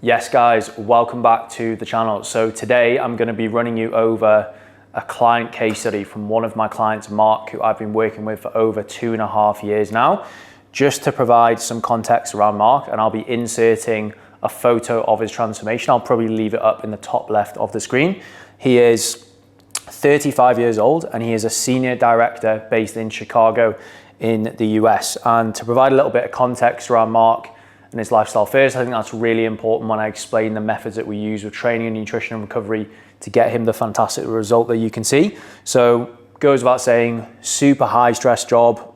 Yes guys, welcome back to the channel. So today I'm going to be running you over a client case study from one of my clients, Mark, who I've been working with for over 2.5 years now, just to provide some context around Mark, and I'll be inserting a photo of his transformation. I'll probably leave it up in the top left of the screen. He is 35 years old and he is a senior director based in Chicago in the US. And to provide a little bit of context around Mark and his lifestyle first, I think that's really important when I explain the methods that we use with training and nutrition and recovery to get him the fantastic result that you can see. So goes without saying, super high stress job,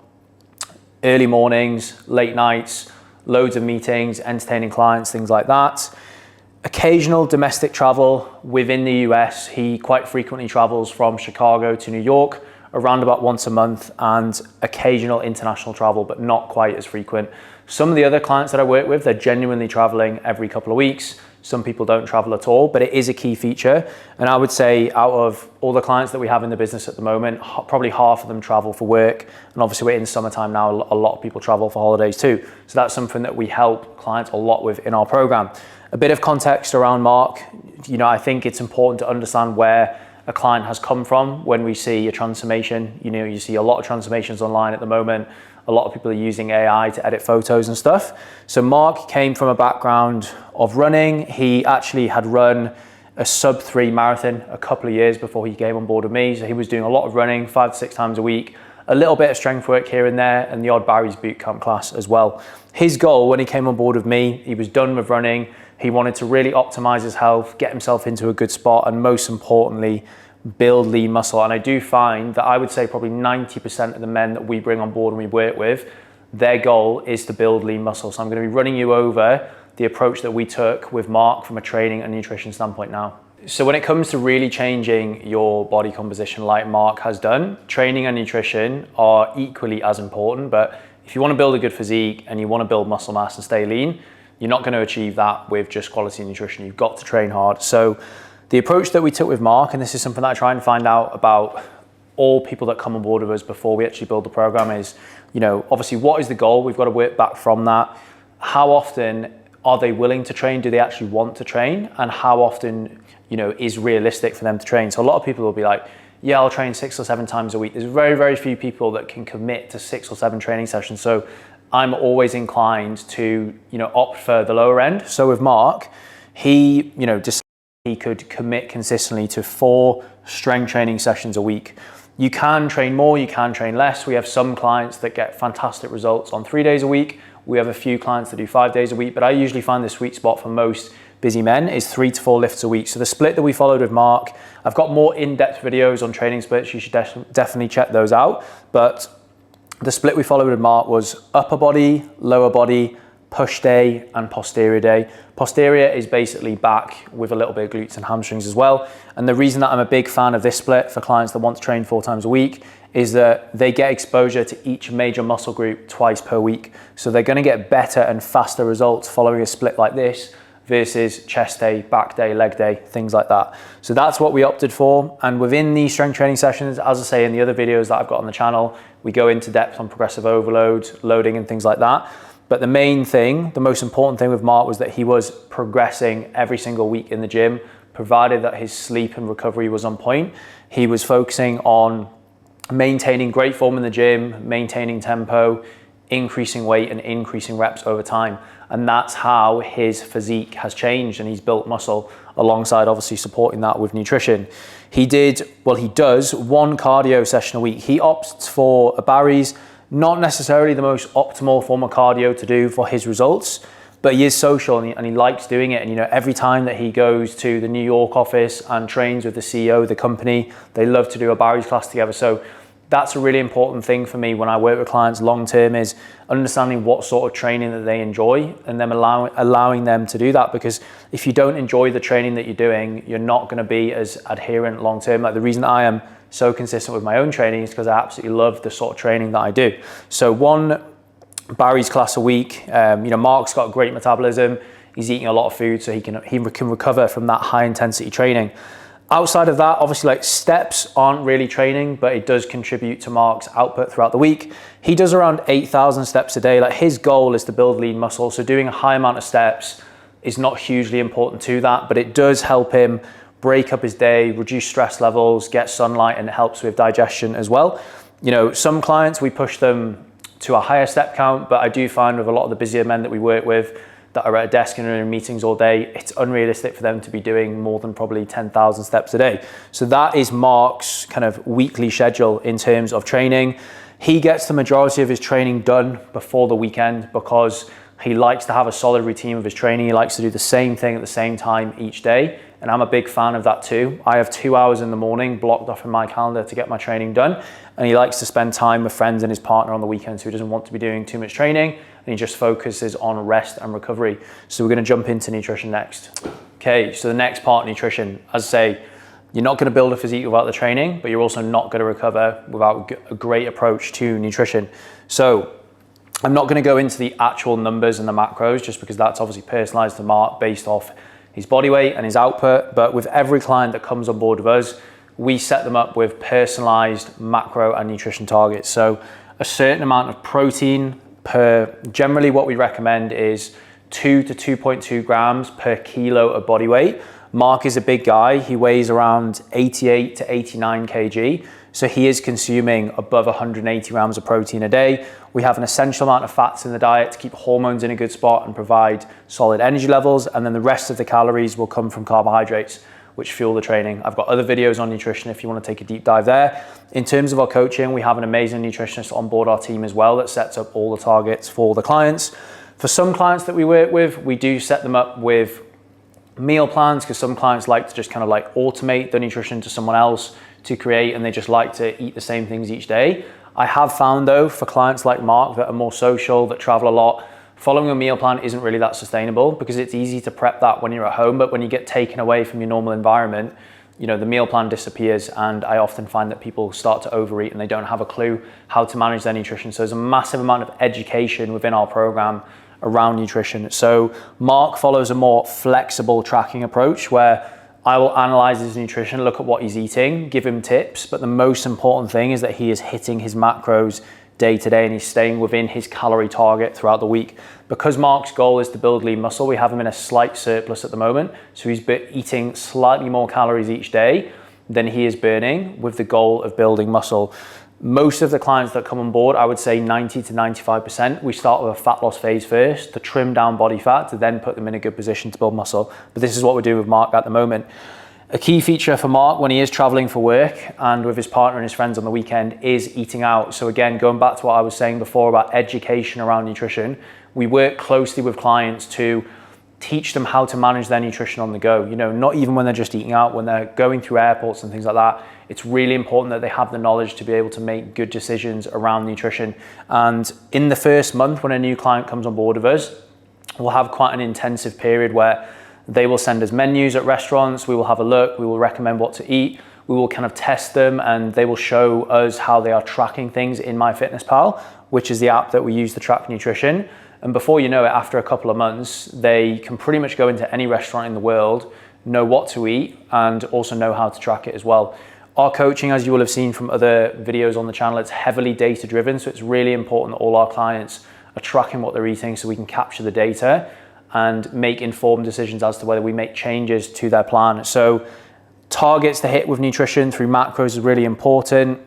early mornings, late nights, loads of meetings, entertaining clients, things like that. Occasional domestic travel within the US. He quite frequently travels from Chicago to New York, around about once a month, and occasional international travel, but not quite as frequent. Some of the other clients that I work with, they're genuinely traveling every couple of weeks. Some people don't travel at all, but it is a key feature. And I would say out of all the clients that we have in the business at the moment, probably half of them travel for work. And obviously we're in summertime now, a lot of people travel for holidays too. So that's something that we help clients a lot with in our program. A bit of context around Mark. I think it's important to understand where a client has come from when we see a transformation. You see a lot of transformations online at the moment. A lot of people are using AI to edit photos and stuff. So Mark came from a background of running. He actually had run a sub-3 marathon a couple of years before he came on board with me. So he was doing a lot of running 5 to 6 times a week, a little bit of strength work here and there, and the odd Barry's bootcamp class as well. His goal when he came on board with me, he was done with running. He wanted to really optimize his health, get himself into a good spot, and most importantly, build lean muscle. And I do find that I would say probably 90% of the men that we bring on board and we work with, their goal is to build lean muscle. So I'm going to be running you over the approach that we took with Mark from a training and nutrition standpoint now. So when it comes to really changing your body composition like Mark has done, training and nutrition are equally as important. But if you want to build a good physique and you want to build muscle mass and stay lean, you're not going to achieve that with just quality nutrition. You've got to train hard. So the approach that we took with Mark, and this is something that I try and find out about all people that come on board with us before we actually build the program, is, obviously what is the goal? We've got to work back from that. How often are they willing to train? Do they actually want to train? And how often, is realistic for them to train? So a lot of people will be like, yeah, I'll train 6 or 7 times a week. There's very, very few people that can commit to 6 or 7 training sessions. So I'm always inclined to, opt for the lower end. So with Mark, he, decided he could commit consistently to 4 strength training sessions a week. You can train more, you can train less. We have some clients that get fantastic results on 3 days a week. We have a few clients that do 5 days a week, but I usually find the sweet spot for most busy men is 3 to 4 lifts a week. So the split that we followed with Mark, I've got more in-depth videos on training splits. You should definitely check those out. But the split we followed with Mark was upper body, lower body, push day and posterior day. Posterior is basically back with a little bit of glutes and hamstrings as well. And the reason that I'm a big fan of this split for clients that want to train 4 times a week is that they get exposure to each major muscle group twice per week. So they're going to get better and faster results following a split like this versus chest day, back day, leg day, things like that. So that's what we opted for. And within these strength training sessions, as I say in the other videos that I've got on the channel, we go into depth on progressive overload, loading and things like that. But the main thing, the most important thing with Mark was that he was progressing every single week in the gym, provided that his sleep and recovery was on point. He was focusing on maintaining great form in the gym, maintaining tempo, increasing weight and increasing reps over time. And that's how his physique has changed, and he's built muscle alongside obviously supporting that with nutrition. He does 1 cardio session a week. He opts for a Barry's. Not necessarily the most optimal form of cardio to do for his results, but he is social and he likes doing it. And every time that he goes to the New York office and trains with the CEO of the company, they love to do a Barry's class together. So that's a really important thing for me when I work with clients long term, is understanding what sort of training that they enjoy and then allowing them to do that. Because if you don't enjoy the training that you're doing, you're not going to be as adherent long term. Like the reason I am so consistent with my own training is because I absolutely love the sort of training that I do. So 1 Barry's class a week. Mark's got great metabolism. He's eating a lot of food, so he can recover from that high intensity training. Outside of that, obviously, like, steps aren't really training, but it does contribute to Mark's output throughout the week. He does around 8,000 steps a day. Like, his goal is to build lean muscle. So doing a high amount of steps is not hugely important to that, but it does help him break up his day, reduce stress levels, get sunlight, and it helps with digestion as well. You know, some clients, we push them to a higher step count, but I do find with a lot of the busier men that we work with that are at a desk and are in meetings all day, it's unrealistic for them to be doing more than probably 10,000 steps a day. So that is Mark's kind of weekly schedule in terms of training. He gets the majority of his training done before the weekend because he likes to have a solid routine of his training. He likes to do the same thing at the same time each day. And I'm a big fan of that too. I have 2 hours in the morning blocked off in my calendar to get my training done. And he likes to spend time with friends and his partner on the weekends, so he doesn't want to be doing too much training, and he just focuses on rest and recovery. So we're gonna jump into nutrition next. Okay, so the next part, nutrition. As I say, you're not gonna build a physique without the training, but you're also not gonna recover without a great approach to nutrition. So I'm not gonna go into the actual numbers and the macros, just because that's obviously personalized to Mark based off his body weight and his output. But with every client that comes on board with us, we set them up with personalized macro and nutrition targets. So a certain amount of protein per, generally what we recommend is 2 to 2.2 grams per kilo of body weight. Mark is a big guy. He weighs around 88 to 89 kg. So he is consuming above 180 grams of protein a day. We have an essential amount of fats in the diet to keep hormones in a good spot and provide solid energy levels. And then the rest of the calories will come from carbohydrates, which fuel the training. I've got other videos on nutrition if you want to take a deep dive there. In terms of our coaching, we have an amazing nutritionist on board our team as well that sets up all the targets for the clients. For some clients that we work with, we do set them up with meal plans, because some clients like to just kind of like automate the nutrition to someone else to create, and they just like to eat the same things each day. I have found though, for clients like Mark that are more social, that travel a lot, following a meal plan isn't really that sustainable, because it's easy to prep that when you're at home, but when you get taken away from your normal environment, you know, the meal plan disappears. And I often find that people start to overeat and they don't have a clue how to manage their nutrition. So there's a massive amount of education within our program around nutrition. So Mark follows a more flexible tracking approach where I will analyze his nutrition, look at what he's eating, give him tips, but the most important thing is that he is hitting his macros day to day and he's staying within his calorie target throughout the week. Because Mark's goal is to build lean muscle, we have him in a slight surplus at the moment. So he's eating slightly more calories each day than he is burning, with the goal of building muscle. Most of the clients that come on board, I would say 90 to 95%, we start with a fat loss phase first to trim down body fat to then put them in a good position to build muscle. But this is what we're doing with Mark at the moment. A key feature for Mark when he is traveling for work and with his partner and his friends on the weekend is eating out. So again, going back to what I was saying before about education around nutrition, we work closely with clients to teach them how to manage their nutrition on the go. You know, not even when they're just eating out, when they're going through airports and things like that. It's really important that they have the knowledge to be able to make good decisions around nutrition. And in the first month, when a new client comes on board with us, we'll have quite an intensive period where they will send us menus at restaurants. We will have a look. We will recommend what to eat. We will kind of test them, and they will show us how they are tracking things in MyFitnessPal, which is the app that we use to track nutrition. And before you know it, after a couple of months, they can pretty much go into any restaurant in the world, know what to eat, and also know how to track it as well. Our coaching, as you will have seen from other videos on the channel, it's heavily data driven. So it's really important that all our clients are tracking what they're eating so we can capture the data and make informed decisions as to whether we make changes to their plan. So targets to hit with nutrition through macros is really important.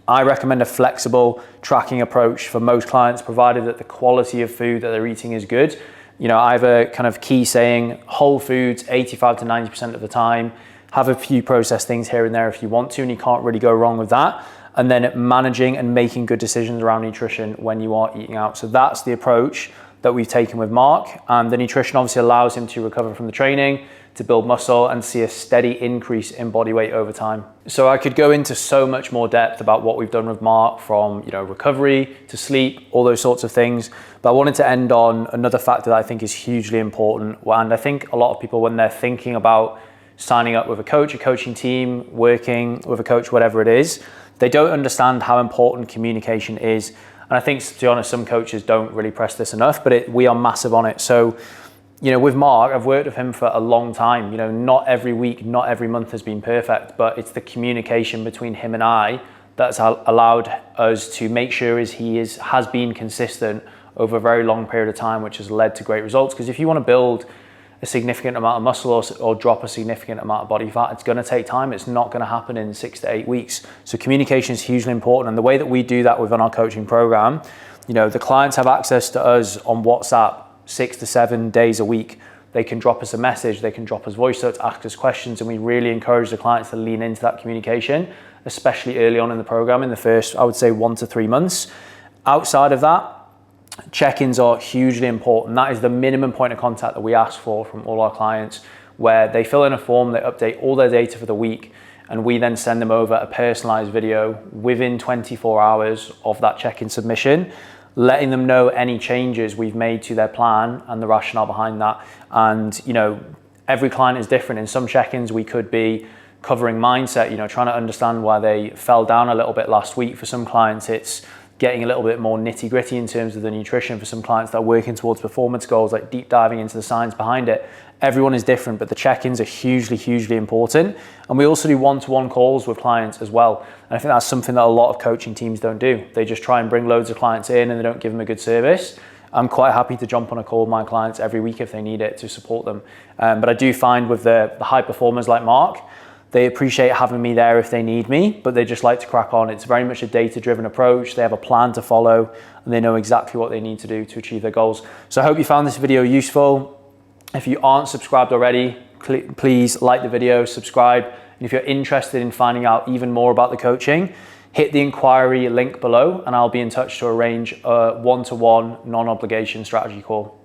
I recommend a flexible tracking approach for most clients, provided that the quality of food that they're eating is good. You know, I have a kind of key saying, whole foods 85 to 90% of the time. Have a few processed things here and there if you want to, and you can't really go wrong with that. And then managing and making good decisions around nutrition when you are eating out. So that's the approach that we've taken with Mark. And the nutrition obviously allows him to recover from the training, to build muscle and see a steady increase in body weight over time. So I could go into so much more depth about what we've done with Mark, from, you know, recovery to sleep, all those sorts of things. But I wanted to end on another factor that I think is hugely important. And I think a lot of people, when they're thinking about signing up with a coach, a coaching team, working with a coach, whatever it is, they don't understand how important communication is. And I think, to be honest, some coaches don't really press this enough, but we are massive on it. So, you know, with Mark, I've worked with him for a long time. You know, not every week, not every month has been perfect, but it's the communication between him and I that's allowed us to make sure he has been consistent over a very long period of time, which has led to great results. Because if you want to build a significant amount of muscle or drop a significant amount of body fat. It's going to take time. It's not going to happen in 6 to 8 weeks. So communication is hugely important. And the way that we do that within our coaching program, you know, the clients have access to us on WhatsApp 6 to 7 days a week. They can drop us a message, they can drop us voice notes, ask us questions, and we really encourage the clients to lean into that communication, especially early on in the program in the first, I would say, 1 to 3 months. Outside of that, check-ins are hugely important. That is the minimum point of contact that we ask for from all our clients, where they fill in a form, they update all their data for the week, and we then send them over a personalized video within 24 hours of that check-in submission, letting them know any changes we've made to their plan and the rationale behind that. And, you know, every client is different. In some check-ins, we could be covering mindset, you know, trying to understand why they fell down a little bit last week. For some clients, it's getting a little bit more nitty gritty in terms of the nutrition. For some clients that are working towards performance goals, like deep diving into the science behind it. Everyone is different, but the check-ins are hugely, hugely important. And we also do one-to-one calls with clients as well. And I think that's something that a lot of coaching teams don't do. They just try and bring loads of clients in and they don't give them a good service. I'm quite happy to jump on a call with my clients every week if they need it to support them. But I do find with the high performers like Mark, they appreciate having me there if they need me, but they just like to crack on. It's very much a data-driven approach. They have a plan to follow and they know exactly what they need to do to achieve their goals. So I hope you found this video useful. If you aren't subscribed already, please like the video, subscribe. And if you're interested in finding out even more about the coaching, hit the inquiry link below and I'll be in touch to arrange a one-to-one non-obligation strategy call.